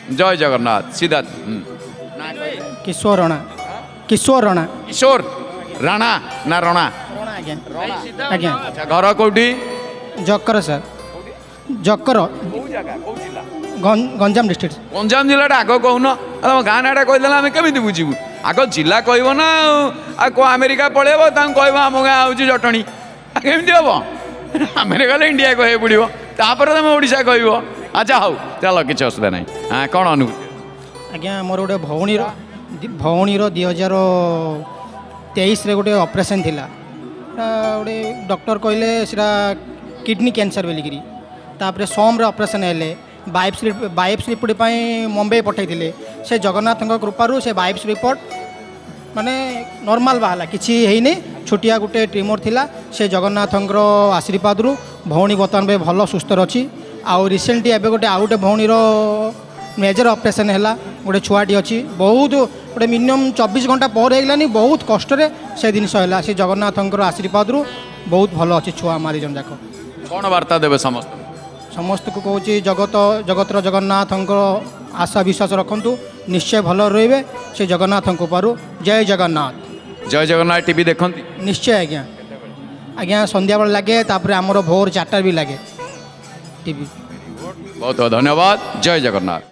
जय जगन्नाथ सीधा किशोर राणा किशोर राणा किशोर राणा ना रणा राणा आज्ञा आज्ञा अच्छा घर कौटी जकर सर जकर गंजाम डिस्ट्रिक्ट गंजाम जिला आग कहून तुम गाँ नाटा कहीदे आम केमी बुझू आग जिला कह ना आमेरिका पलैब कह आम गाँ हूँ जटणी केमी हम अमेरिका इंडिया कह पड़ो तापर तुम ओडा कह अच्छा हौ चल किसी असुविधा ना हाँ कौन अनुभूति आज्ञा मोर गोटे भौणीर 2023 गोटे ऑपरेशन थिला गोटे डॉक्टर कहले सीटा किडनी कैंसर बोलिकी तापर सोम्रे ऑपरेशन हेले बायोप्सी रिपोर्ट मुंबई पठाई से जगन्नाथ कृपारू से बायोप्सी रिपोर्ट माने नॉर्मल बाहला किसी है छोटिया गोटे ट्यूमर थिला से जगन्नाथ आशीर्वाद भौणी बर्तमान भल सुस्थ अच्छी आउ रिसेंटली एवं गोटे आउ गोटे भौणीर मेजर ऑपरेशन है गोटे छुआटी अच्छी बहुत गोटे मिनिमम 24 घंटा पर होगलानी बहुत कष्ट से जिनस है से जगन्नाथ आशीर्वाद बहुत भल अच्छी छुआ मारी जन जाक कौन वार्ता देवे समस्त समस्त को कहूँ जगतर जगन्नाथ आशा विश्वास रखु निश्चय भल रे से जगन्नाथ कृपारू जय जगन्नाथ टीवी देखती निश्चय आज्ञा आज्ञा संध्या बेल लगे तापर आमर भोर 4टार भी लगे टीवी बहुत बहुत धन्यवाद जय जगन्नाथ।